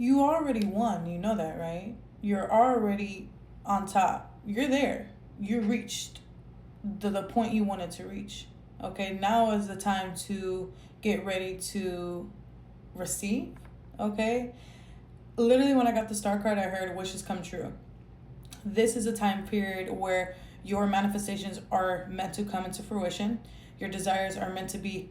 You already won. You know that, right? You're already on top. You're there. You reached the point you wanted to reach. Okay, now is the time to get ready to receive. Okay, literally, when I got the star card, I heard wishes come true. This is a time period where your manifestations are meant to come into fruition. Your desires are meant to be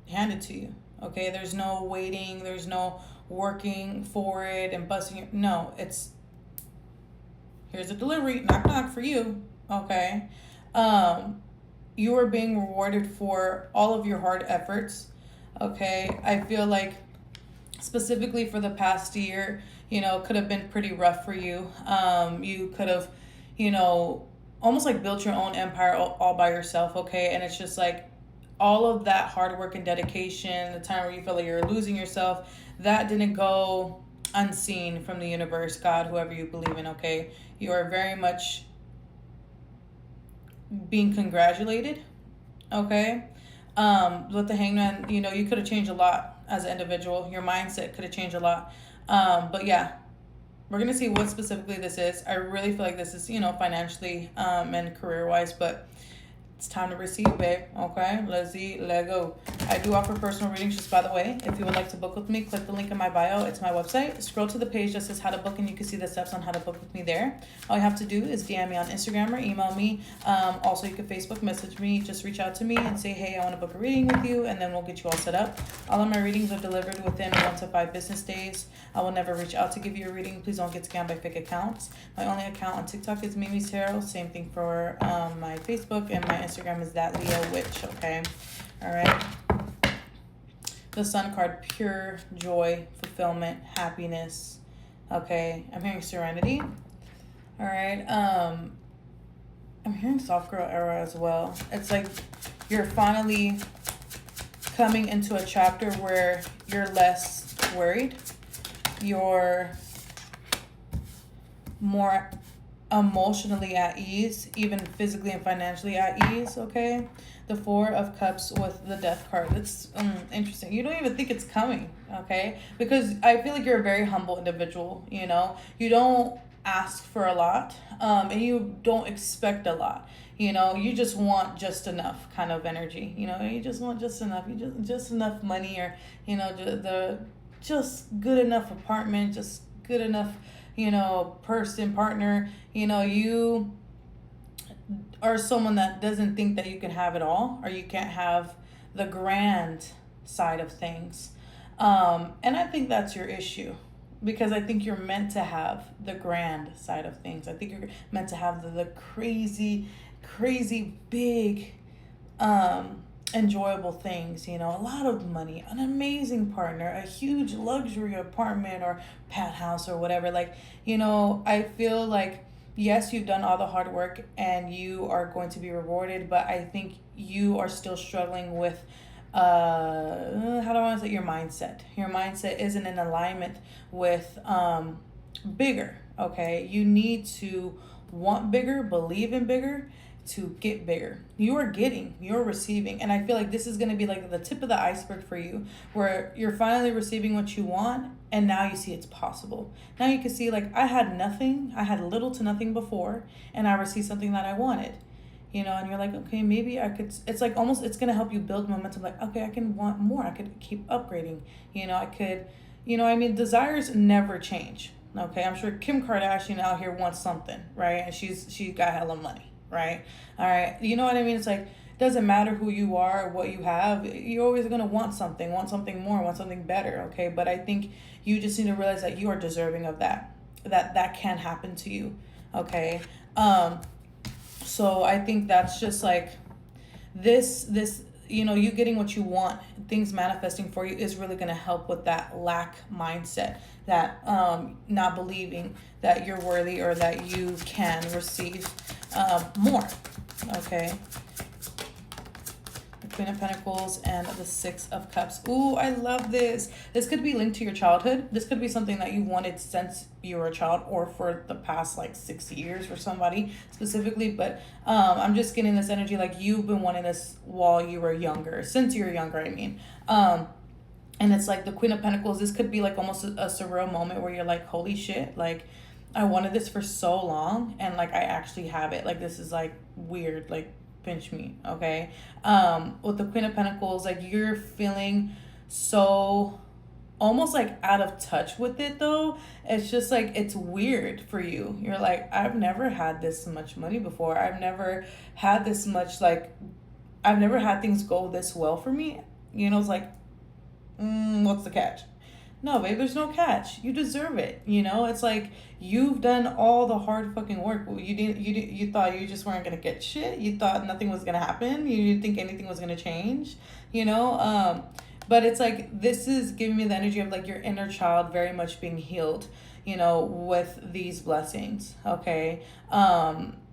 handed to you. Okay, there's no waiting, there's no working for it and busting it. No, it's here's a delivery, knock knock for you. Okay. You are being rewarded for all of your hard efforts. Okay. I feel like specifically for the past year, could have been pretty rough for you. You could have, you know, almost like built your own empire all by yourself, okay? And it's just like all of that hard work and dedication, the time where you feel like you're losing yourself, that didn't go unseen from the universe, God, whoever you believe in, okay? You are very much being congratulated, okay? With the hangman, you could have changed a lot as an individual. Your mindset could have changed a lot. But yeah, we're going to see what specifically this is. I really feel like this is, financially and career wise, but it's time to receive, babe. Okay, let's see, let go. I do offer personal readings, just by the way. If you would like to book with me, click the link in my bio. It's my website. Scroll to the page that says how to book, and you can see the steps on how to book with me there. All you have to do is DM me on Instagram or email me. Also, you can Facebook message me. Just reach out to me and say, hey, I want to book a reading with you, and then we'll get you all set up. All of my readings are delivered within 1 to 5 business days. I will never reach out to give you a reading. Please don't get scammed by fake accounts. My only account on TikTok is Mimi's Tarot. Same thing for my Facebook, and my Instagram is That Leo Witch. Okay, all right. The Sun card: pure joy, fulfillment, happiness. Okay, I'm hearing serenity. All right. I'm hearing soft girl era as well. It's like you're finally coming into a chapter where you're less worried. You're more emotionally at ease, even physically and financially at ease, okay? The Four of Cups with the Death card. It's interesting. You don't even think it's coming, okay? Because I feel like you're a very humble individual, You don't ask for a lot, and you don't expect a lot. You just want just enough kind of energy. You just want just enough. You just enough money, or the just good enough apartment, just good enough, person, partner. You are someone that doesn't think that you can have it all, or you can't have the grand side of things. And I think that's your issue, because I think you're meant to have the grand side of things. I think you're meant to have the crazy, crazy big, enjoyable things, a lot of money, an amazing partner, a huge luxury apartment or penthouse or whatever. Like, I feel like, yes, you've done all the hard work and you are going to be rewarded, but I think you are still struggling with how do I want to say, your mindset isn't in alignment with bigger. Okay, you need to want bigger, believe in bigger, to get bigger. You're receiving. And I feel like this is going to be like the tip of the iceberg for you, where you're finally receiving what you want, and now you see it's possible. Now you can see, like, I had little to nothing before, and I received something that I wanted. And you're like, okay, maybe I could, it's like almost, it's going to help you build momentum. Like, okay, I can want more. I could keep upgrading. I could, desires never change. Okay. I'm sure Kim Kardashian out here wants something, right? And she got hella money. Right? All right. You know what I mean? It's like, it doesn't matter who you are or what you have. You're always going to want something more, want something better. Okay. But I think you just need to realize that you are deserving of that can happen to you. Okay. So I think that's just like this, you getting what you want, things manifesting for you, is really going to help with that lack mindset, that not believing that you're worthy or that you can receive more. Okay. The Queen of Pentacles and the Six of Cups. Ooh, I love this. This could be linked to your childhood. This could be something that you wanted since you were a child, or for the past like 6 years for somebody specifically. But I'm just getting this energy like you've been wanting this while you were younger, since you were younger, I mean. And it's like the Queen of Pentacles. This could be like almost a surreal moment where you're like, holy shit, like I wanted this for so long and like I actually have it. Like this is like weird, like pinch me, okay? With the Queen of Pentacles, like you're feeling so almost like out of touch with it though. It's just like it's weird for you. You're like, I've never had this much money before. I've never had this much like I've never had things go this well for me. You know, it's like, what's the catch? No, babe, there's no catch. You deserve it. You know, it's like you've done all the hard fucking work. You thought you just weren't gonna get shit. You thought nothing was gonna happen. You didn't think anything was gonna change. You know, but it's like this is giving me the energy of like your inner child very much being healed. You know, with these blessings. Okay,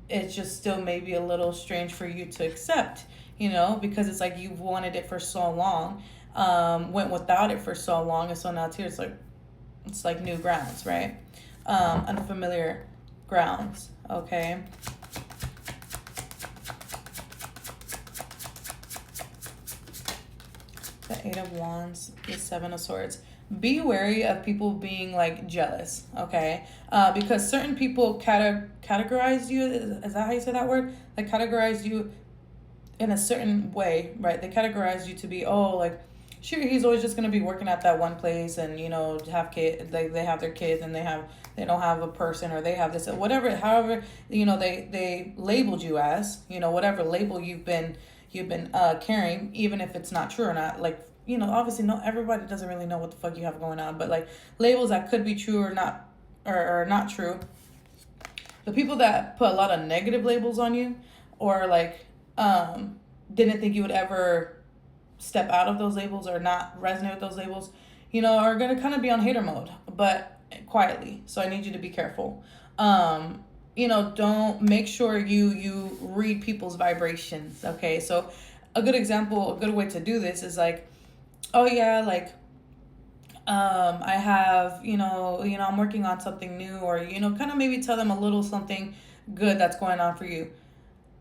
it's just still maybe a little strange for you to accept. You know, because it's like you've wanted it for so long. Went without it for so long, and so now it's here. It's like new grounds, right? Unfamiliar grounds. Okay. The Eight of Wands, the Seven of Swords. Be wary of people being like jealous, okay? Because certain people categorize you. Is that how you say that word? Like categorize you in a certain way, right? They categorize you to be, oh, like, sure, he's always just gonna be working at that one place, and you know, have kid, they have their kids, and they don't have a person, or they have this, whatever, however, you know, they labeled you as, you know, whatever label you've been carrying, even if it's not true or not, like, you know, obviously, no, everybody doesn't really know what the fuck you have going on, but like labels that could be true or not, or not true. The people that put a lot of negative labels on you, or like didn't think you would ever step out of those labels or not resonate with those labels, you know, are going to kind of be on hater mode, but quietly. So I need you to be careful. You know, don't make sure you read people's vibrations. Okay. So a good example, a good way to do this is like, oh yeah, like, I have, I'm working on something new, or, you know, kind of maybe tell them a little something good that's going on for you.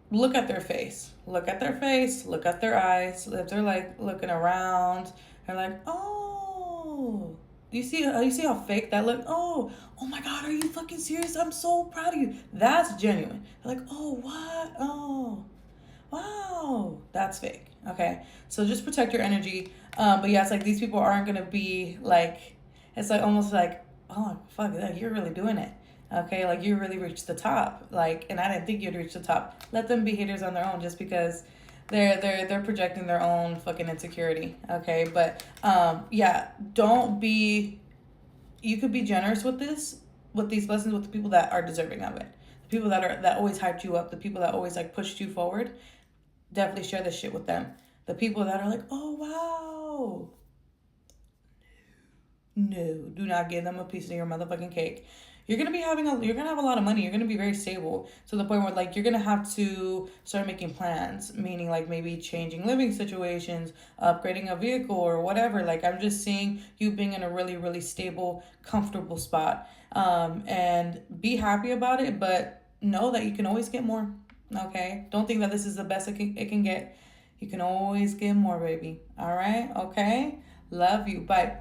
Look at their face. Look at their face. Look at their eyes. If they're like looking around, they're like, oh, you see how fake that look? Oh my God, are you fucking serious? I'm so proud of you. That's genuine. They're like, oh, what? Oh, wow, that's fake. Okay, so just protect your energy. But yeah, it's like these people aren't gonna be like, it's like almost like, oh fuck, you're really doing it. Okay, like you really reached the top, like, and I didn't think you'd reach the top. Let them be haters on their own, just because they're projecting their own fucking insecurity. Okay, but yeah, don't be. You could be generous with these blessings, with the people that are deserving of it. The people that always hyped you up, the people that always like pushed you forward. Definitely share this shit with them. The people that are like, oh wow. No, do not give them a piece of your motherfucking cake. You're gonna have a lot of money. You're gonna be very stable to the point where like you're gonna have to start making plans, meaning like maybe changing living situations, upgrading a vehicle or whatever. Like I'm just seeing you being in a really, really stable, comfortable spot. And be happy about it, but know that you can always get more. Okay? Don't think that this is the best it can get. You can always get more, baby. All right? Okay? Love you. Bye.